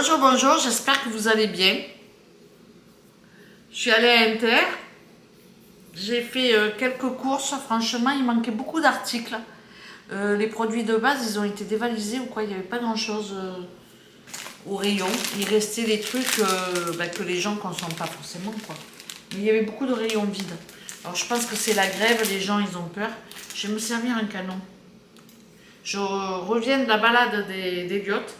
Bonjour, bonjour, j'espère que vous allez bien. Je suis allée à Inter, j'ai fait quelques courses, franchement il manquait beaucoup d'articles. Les produits de base ils ont été dévalisés ou quoi, il n'y avait pas grand chose au rayon. Il restait des trucs que les gens ne consomment pas forcément quoi. Mais il y avait beaucoup de rayons vides. Alors je pense que c'est la grève, les gens ils ont peur. Je vais me servir un canon. Je reviens de la balade des Lyotes.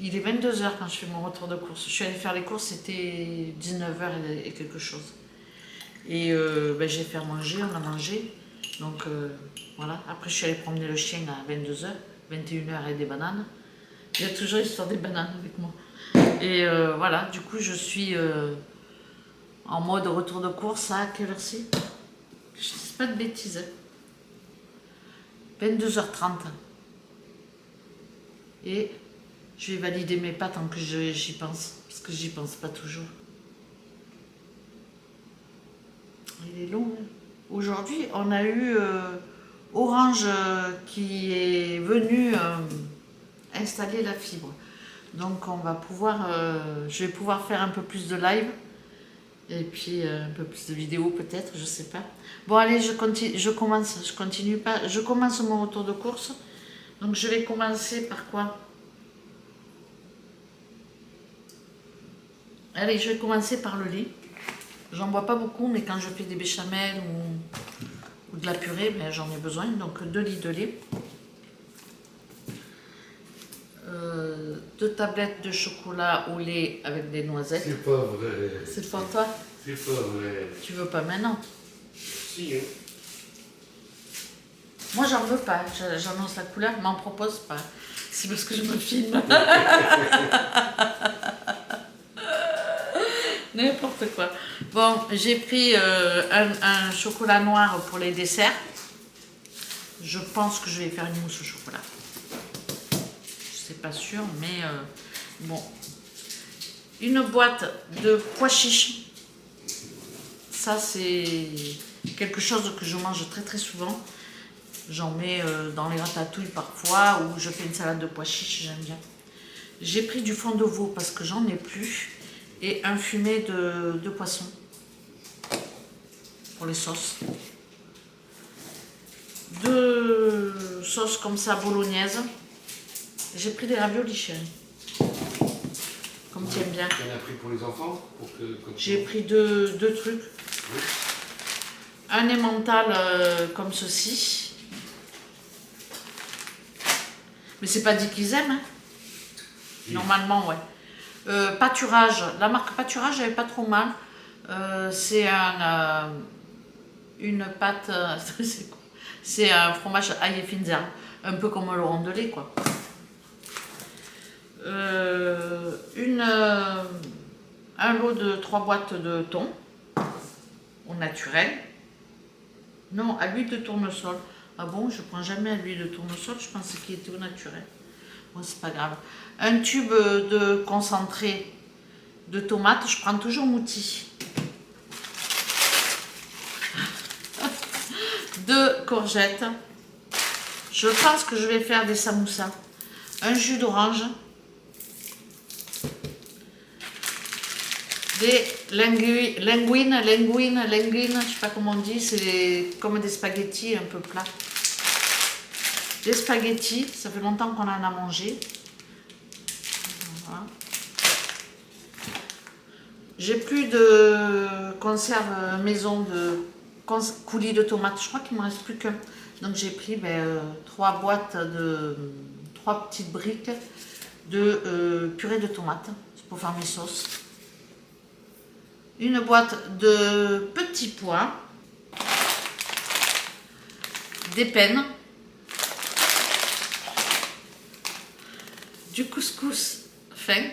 Il est 22h quand je fais mon retour de course. Je suis allée faire les courses, c'était 19h et quelque chose. Et j'ai fait à manger, on a mangé. Donc voilà. Après, je suis allée promener le chien à 22h, 21h et des bananes. Il y a toujours l'histoire des bananes avec moi. Et voilà, du coup, je suis en mode retour de course à quelle heure c'est? Je ne dis pas de bêtises. 22h30. Et je vais valider mes pas tant que j'y pense, parce que j'y pense pas toujours. Il est long. Hein. Aujourd'hui, on a eu Orange qui est venu installer la fibre. Donc on va pouvoir, je vais pouvoir faire un peu plus de live et puis un peu plus de vidéos peut-être, je sais pas. Bon allez, je commence mon retour de course. Donc je vais commencer par quoi? Allez, je vais commencer par le lait. J'en bois pas beaucoup, mais quand je fais des béchamels ou de la purée, ben, j'en ai besoin. Donc 2 litres de lait. 2 tablettes de chocolat au lait avec des noisettes. C'est pas vrai. C'est pour toi? C'est pas vrai. Tu veux pas maintenant? Si, hein. Moi, j'en veux pas. J'annonce la couleur, mais m'en propose pas. C'est parce que je me filme. N'importe quoi. Bon, j'ai pris un chocolat noir pour les desserts. Je pense que je vais faire une mousse au chocolat. Je sais pas sûr, mais bon. Une boîte de pois chiches. Ça, c'est quelque chose que je mange très très souvent. J'en mets dans les ratatouilles parfois, ou je fais une salade de pois chiches, j'aime bien. J'ai pris du fond de veau parce que j'en ai plus. Et un fumet de poisson pour les sauces. 2 sauces comme ça bolognaises. J'ai pris des raviolis chérie. Comme tu aimes bien. Tu en as pris pour les enfants J'ai pris deux trucs. Oui. Un emmental comme ceci. Mais c'est pas dit qu'ils aiment. Hein. Oui. Normalement, ouais. Pâturage, la marque Pâturage, elle est pas trop mal. C'est une pâte, c'est un fromage ail et fines herbes, un peu comme le rondelet quoi. Un lot de 3 boîtes de thon au naturel. Non, à l'huile de tournesol. Ah bon, je prends jamais à l'huile de tournesol, je pensais qu'il était au naturel. Bon, c'est pas grave. Un tube de concentré de tomates, je prends toujours Mouti. 2 courgettes. Je pense que je vais faire des samoussas. Un jus d'orange. Des linguines, je sais pas comment on dit, c'est comme des spaghettis un peu plats. Des spaghettis, ça fait longtemps qu'on en a mangé. Voilà. J'ai plus de conserve maison de coulis de tomates. Je crois qu'il ne me reste plus qu'un. Donc j'ai pris 3 petites briques de purée de tomates pour faire mes sauces. Une boîte de petits pois, des pennes, du couscous fin.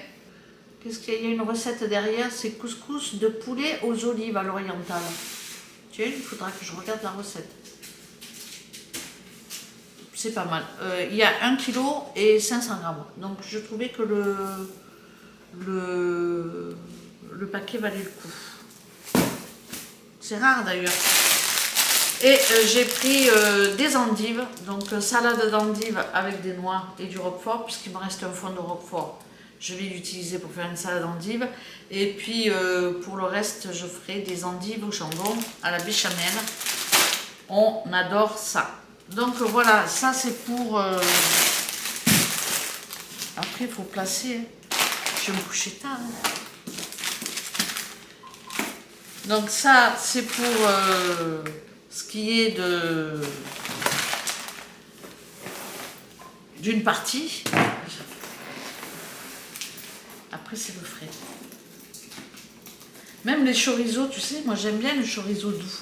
Qu'est-ce qu'il y a? Il y a une recette derrière, c'est couscous de poulet aux olives à l'oriental. Tiens, il faudra que je regarde la recette. C'est pas mal. Il y a 1 kg et 500 grammes. Donc je trouvais que le paquet valait le coup. C'est rare d'ailleurs. Et j'ai pris des endives, donc salade d'endives avec des noix et du roquefort, puisqu'il me reste un fond de roquefort. Je vais l'utiliser pour faire une salade d'endives. Et puis pour le reste, je ferai des endives au jambon à la béchamel. On adore ça. Donc voilà, ça c'est pour... Après, il faut placer. Je vais me coucher tard. Donc ça, c'est pour ce qui est d'une partie. Après, c'est le frais. Même les chorizo, tu sais, moi j'aime bien le chorizo doux.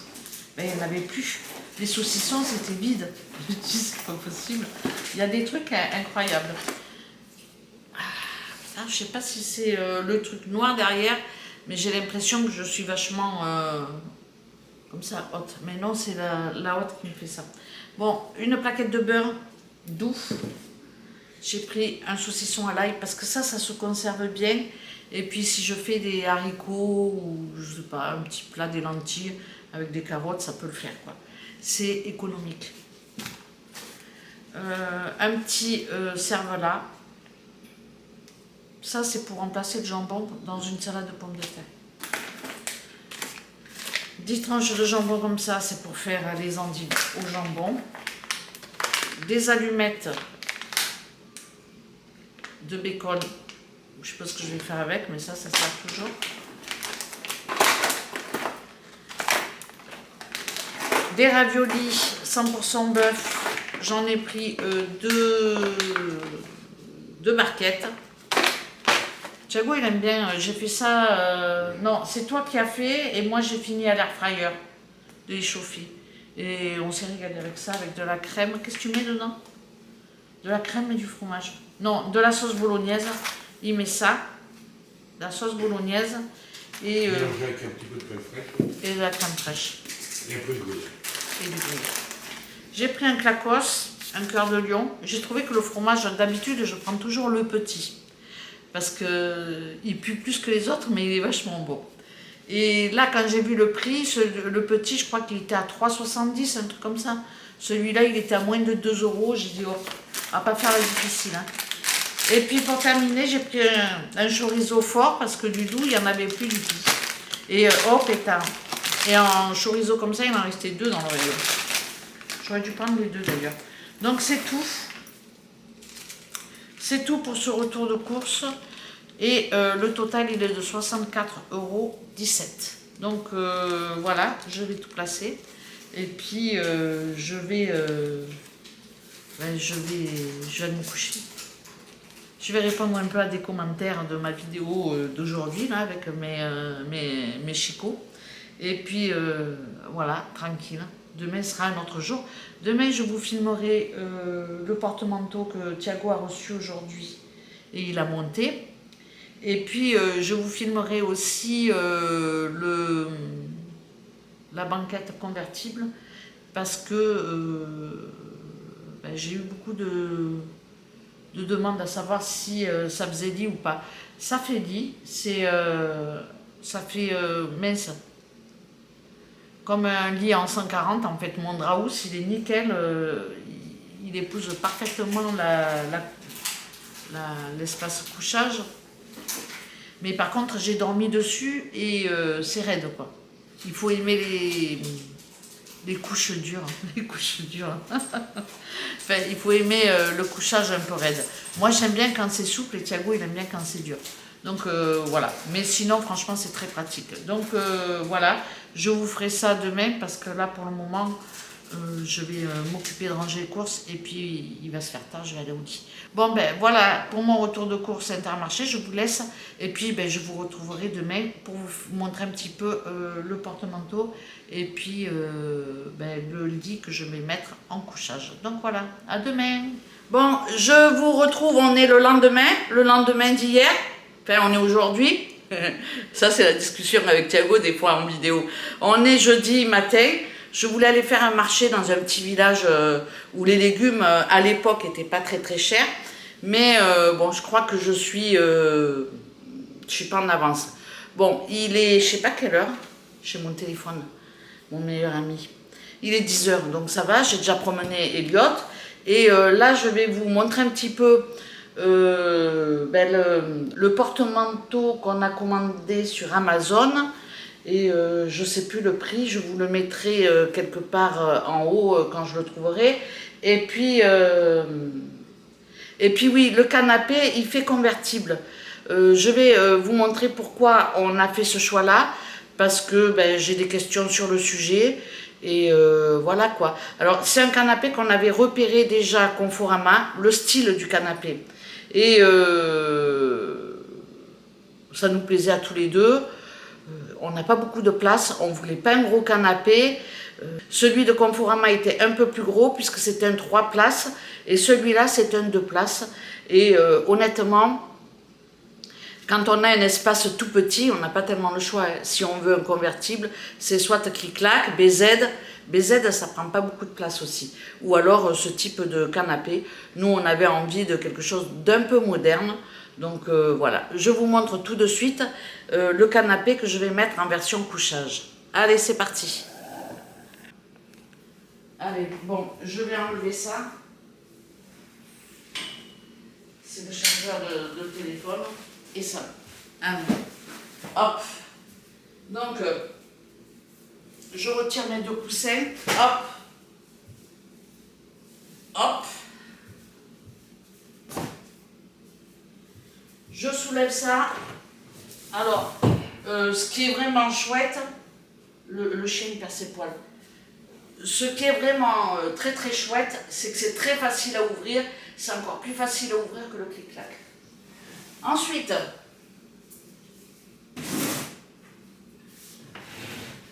Mais il n'y en avait plus. Les saucissons, c'était vide. Je me dis, c'est pas possible. Il y a des trucs incroyables. Ah, je sais pas si c'est le truc noir derrière, mais j'ai l'impression que je suis vachement comme ça, haute. Mais non, c'est la haute qui me fait ça. Bon, une plaquette de beurre doux. J'ai pris un saucisson à l'ail parce que ça se conserve bien. Et puis si je fais des haricots ou je sais pas, un petit plat, des lentilles avec des carottes, ça peut le faire quoi. C'est économique. Un petit cervelas. Ça c'est pour remplacer le jambon dans une salade de pommes de terre. 10 tranches de jambon comme ça, c'est pour faire les endives au jambon. Des allumettes de bacon. Je sais pas ce que je vais faire avec, mais ça sert toujours. Des raviolis 100% bœuf. J'en ai pris deux barquettes. Thiago, il aime bien. J'ai fait ça... non, c'est toi qui as fait et moi j'ai fini à l'air fryer de les chauffer. Et on s'est régalé avec ça, avec de la crème. Qu'est-ce que tu mets dedans? De la crème et du fromage. Non, de la sauce bolognaise. Il met ça. De la sauce bolognaise. Et Mélangé avec un petit peu de crème fraîche. et de la crème fraîche. Et un peu de gruyère. Et du gruyère. J'ai pris un clacos, un cœur de lion. J'ai trouvé que le fromage, d'habitude, je prends toujours le petit. Parce qu'il pue plus que les autres, mais il est vachement bon. Et là, quand j'ai vu le prix, le petit, je crois qu'il était à 3,70, un truc comme ça. Celui-là, il était à moins de 2 €. J'ai dit, oh, on va pas faire la difficile. Hein. Et puis pour terminer, j'ai pris un chorizo fort, parce que du doux, il n'y en avait plus du tout. Et hop, et en chorizo comme ça, il en restait 2 dans le rayon. J'aurais dû prendre les 2 d'ailleurs. Donc c'est tout. C'est tout pour ce retour de course. Et le total, il est de 64,17 €. Donc voilà, je vais tout placer. Et puis je vais aller me coucher. Je vais répondre un peu à des commentaires de ma vidéo d'aujourd'hui, là, avec mes chicots. Et puis voilà, tranquille. Demain sera un autre jour. Demain, je vous filmerai le porte-manteau que Thiago a reçu aujourd'hui. Et il a monté. Et puis, je vous filmerai aussi la banquette convertible. Parce que j'ai eu beaucoup de demandes à savoir si ça faisait lit ou pas. Ça fait lit. Ça fait mince. Comme un lit en 140, en fait, mon Draus, il est nickel, il épouse parfaitement l'espace couchage. Mais par contre, j'ai dormi dessus et c'est raide, quoi. Il faut aimer les couches dures, les couches dures. Enfin, il faut aimer le couchage un peu raide. Moi, j'aime bien quand c'est souple et Thiago, il aime bien quand c'est dur. Donc voilà, mais sinon franchement c'est très pratique. Donc voilà, je vous ferai ça demain parce que là pour le moment je vais m'occuper de ranger les courses et puis il va se faire tard, je vais aller au lit. Bon ben voilà pour mon retour de course Intermarché, je vous laisse et puis ben, je vous retrouverai demain pour vous montrer un petit peu le porte-manteau et puis ben, le lit que je vais mettre en couchage. Donc voilà, à demain. Bon, je vous retrouve, on est le lendemain d'hier. Enfin, on est aujourd'hui, ça c'est la discussion avec Thiago des fois en vidéo. On est jeudi matin, je voulais aller faire un marché dans un petit village où les légumes à l'époque n'étaient pas très très chers. Mais bon, je crois que je suis pas en avance. Bon, il est, je sais pas quelle heure, j'ai mon téléphone, mon meilleur ami. Il est 10 h, donc ça va, j'ai déjà promené Elliot. Et là, je vais vous montrer un petit peu le porte-manteau qu'on a commandé sur Amazon. Et je ne sais plus le prix, je vous le mettrai quelque part en haut quand je le trouverai. Et puis oui, le canapé, il fait convertible. Je vais vous montrer pourquoi on a fait ce choix-là, parce que j'ai des questions sur le sujet, et voilà quoi. Alors, c'est un canapé qu'on avait repéré déjà à Conforama, le style du canapé. Et ça nous plaisait à tous les deux. On n'a pas beaucoup de place, on ne voulait pas un gros canapé. Celui de Conforama était un peu plus gros puisque c'était un 3 places et celui-là c'est un 2 places. Et honnêtement, quand on a un espace tout petit, on n'a pas tellement le choix. Si on veut un convertible, c'est soit Clic-Clac, BZ. BZ, ça prend pas beaucoup de place aussi. Ou alors ce type de canapé. Nous, on avait envie de quelque chose d'un peu moderne. Donc voilà, je vous montre tout de suite le canapé que je vais mettre en version couchage. Allez, c'est parti. Allez, bon, je vais enlever ça. C'est le chargeur de téléphone. Et ça. Hop. Donc, je retire mes 2 coussins. Hop. Hop. Je soulève ça. Alors, ce qui est vraiment chouette, le chien il perd ses poils. Ce qui est vraiment très très chouette, c'est que c'est très facile à ouvrir. C'est encore plus facile à ouvrir que le Clic-Clac. Ensuite,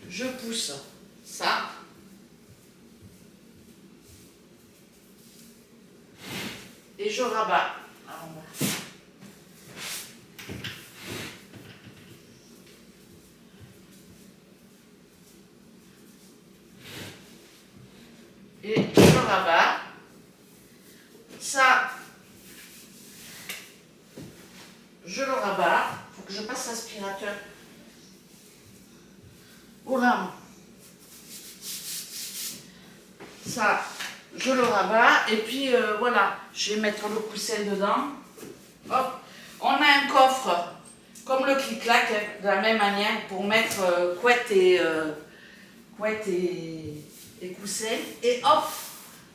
je pousse ça. Et je rabats. Et je rabats. Ça, je le rabats. Il faut que je passe l'aspirateur. Oh là. Ça, je le rabats. Et puis voilà, je vais mettre le coussin dedans. Hop. On a un coffre comme le Clic-Clac, de la même manière, pour mettre couette et coussin. Et hop,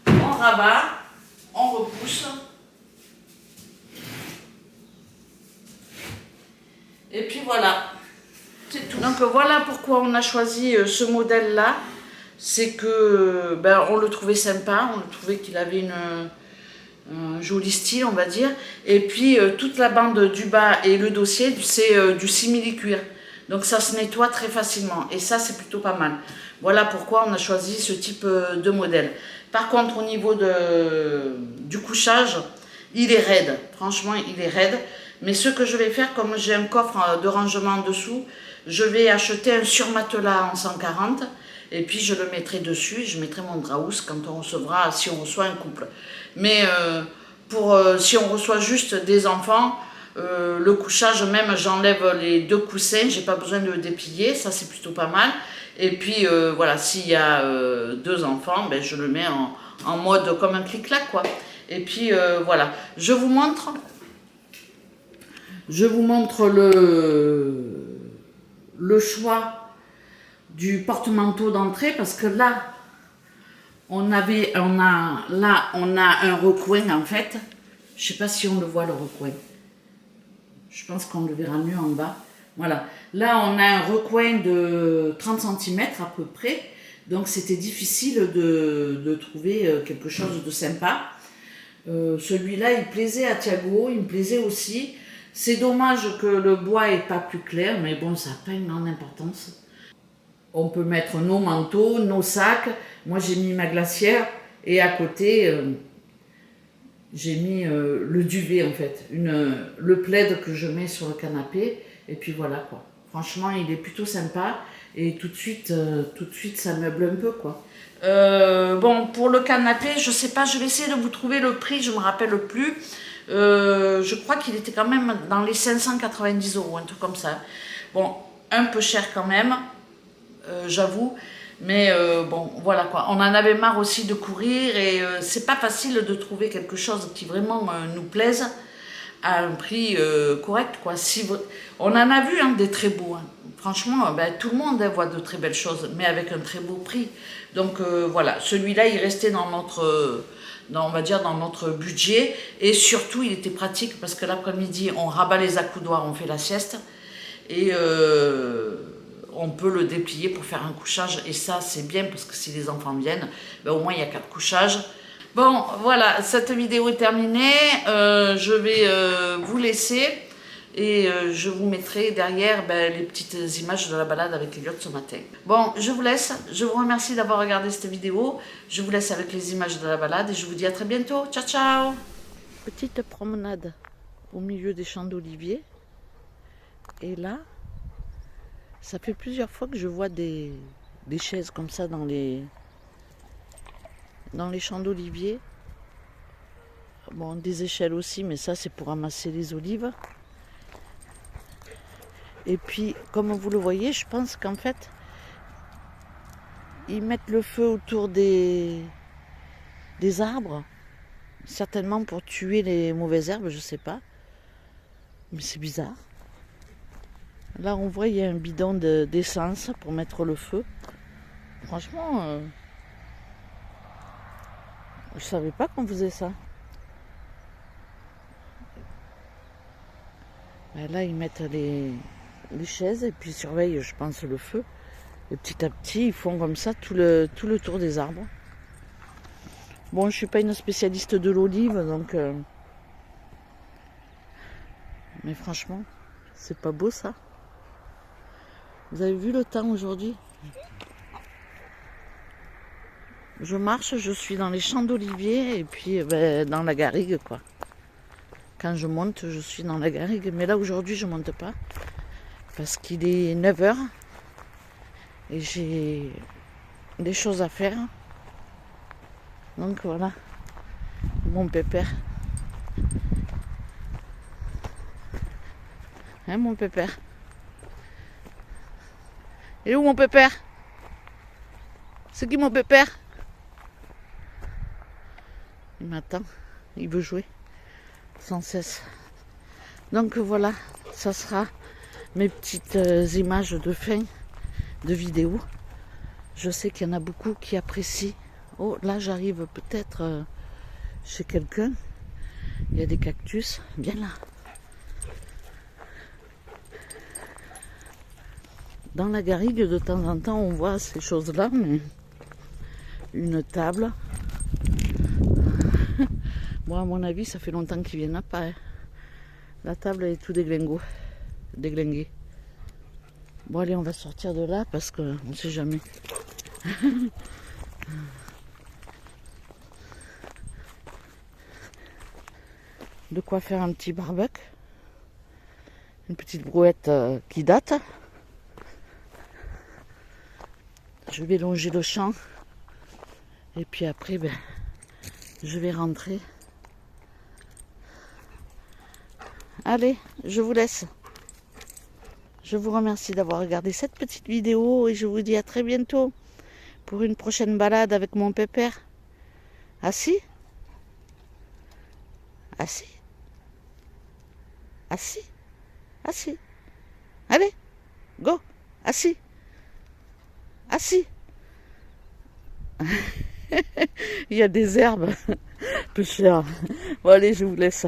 on rabat, on repousse. Et puis voilà, c'est tout. Donc voilà pourquoi on a choisi ce modèle-là. C'est que on le trouvait sympa, on le trouvait qu'il avait un joli style, on va dire. Et puis toute la bande du bas et le dossier, c'est du simili-cuir. Donc ça se nettoie très facilement. Et ça, c'est plutôt pas mal. Voilà pourquoi on a choisi ce type de modèle. Par contre, au niveau du couchage, il est raide. Franchement, il est raide. Mais ce que je vais faire, comme j'ai un coffre de rangement en dessous, je vais acheter un surmatelas en 140. Et puis je le mettrai dessus. Je mettrai mon draus quand on recevra, si on reçoit un couple. Mais si on reçoit juste des enfants, le couchage, même j'enlève les 2 coussins, j'ai pas besoin de déplier, ça c'est plutôt pas mal. Et puis voilà, s'il y a 2 enfants, je le mets en mode comme un Clic-Clac quoi. Et puis voilà, je vous montre le choix du porte-manteau d'entrée parce que là, on a un recoin en fait. Je sais pas si on le voit le recoin. Je pense qu'on le verra mieux en bas. Voilà. Là, on a un recoin de 30 cm à peu près. Donc, c'était difficile de trouver quelque chose de sympa. Celui-là, il plaisait à Thiago, il me plaisait aussi. C'est dommage que le bois n'est pas plus clair, mais bon, ça n'a pas une grande importance. On peut mettre nos manteaux, nos sacs. Moi, j'ai mis ma glacière et à côté... j'ai mis le duvet en fait, le plaid que je mets sur le canapé et puis voilà quoi. Franchement il est plutôt sympa et tout de suite ça meuble un peu quoi. Bon pour le canapé je sais pas, je vais essayer de vous trouver le prix, je me rappelle plus. Je crois qu'il était quand même dans les 590 €, un truc comme ça. Bon un peu cher quand même, j'avoue. Mais bon, voilà quoi. On en avait marre aussi de courir et c'est pas facile de trouver quelque chose qui vraiment nous plaise. à un prix correct, quoi. On en a vu, hein, des très beaux, hein. Franchement, ben, tout le monde, hein, voit de très belles choses, mais avec un très beau prix. Donc voilà, celui-là, il restait dans notre, on va dire, dans notre budget. Et surtout, il était pratique parce que l'après-midi, on rabat les accoudoirs, on fait la sieste. Et on peut le déplier pour faire un couchage. Et ça, c'est bien parce que si les enfants viennent, ben, au moins, il y a 4 couchages. Bon, voilà, cette vidéo est terminée. Je vais vous laisser. Et je vous mettrai derrière les petites images de la balade avec Elliot ce matin. Bon, je vous laisse. Je vous remercie d'avoir regardé cette vidéo. Je vous laisse avec les images de la balade et je vous dis à très bientôt. Ciao, ciao. Petite promenade au milieu des champs d'oliviers. Et là, ça fait plusieurs fois que je vois des chaises comme ça dans les champs d'oliviers. Bon, des échelles aussi, mais ça c'est pour ramasser les olives. Et puis, comme vous le voyez, je pense qu'en fait, ils mettent le feu autour des arbres, certainement pour tuer les mauvaises herbes, je sais pas. Mais c'est bizarre. Là, on voit, il y a un bidon d'essence pour mettre le feu. Franchement, je savais pas qu'on faisait ça. Là, ils mettent les chaises et puis ils surveillent, je pense, le feu. Et petit à petit, ils font comme ça tout le tour des arbres. Bon, je ne suis pas une spécialiste de l'olive, donc... Mais franchement, c'est pas beau ça. Vous avez vu le temps aujourd'hui? Je marche, je suis dans les champs d'oliviers et puis dans la garrigue, quoi. Quand je monte, je suis dans la garrigue. Mais là, aujourd'hui, je ne monte pas. Parce qu'il est 9h. Et j'ai des choses à faire. Donc voilà. Mon pépère. Hein, mon pépère? Et où mon pépère? C'est qui mon pépère? Il m'attend. Il veut jouer. Sans cesse. Donc voilà. Ça sera mes petites images de fin de vidéo. Je sais qu'il y en a beaucoup qui apprécient. Oh, là j'arrive peut-être chez quelqu'un. Il y a des cactus. Bien là. Dans la garrigue, de temps en temps, on voit ces choses-là, mais une table. Bon, à mon avis, ça fait longtemps qu'ils viennent pas. Hein. La table est tout déglinguée. Bon, allez, on va sortir de là parce qu'on ne sait jamais. De quoi faire un petit barbecue. Une petite brouette qui date. Je vais longer le champ. Et puis après, je vais rentrer. Allez, je vous laisse. Je vous remercie d'avoir regardé cette petite vidéo et je vous dis à très bientôt pour une prochaine balade avec mon pépère. Assis? Assis? Assis? Assis? Allez, go! Assis? Assis? Il y a des herbes. Peu cher. Bon allez, je vous laisse.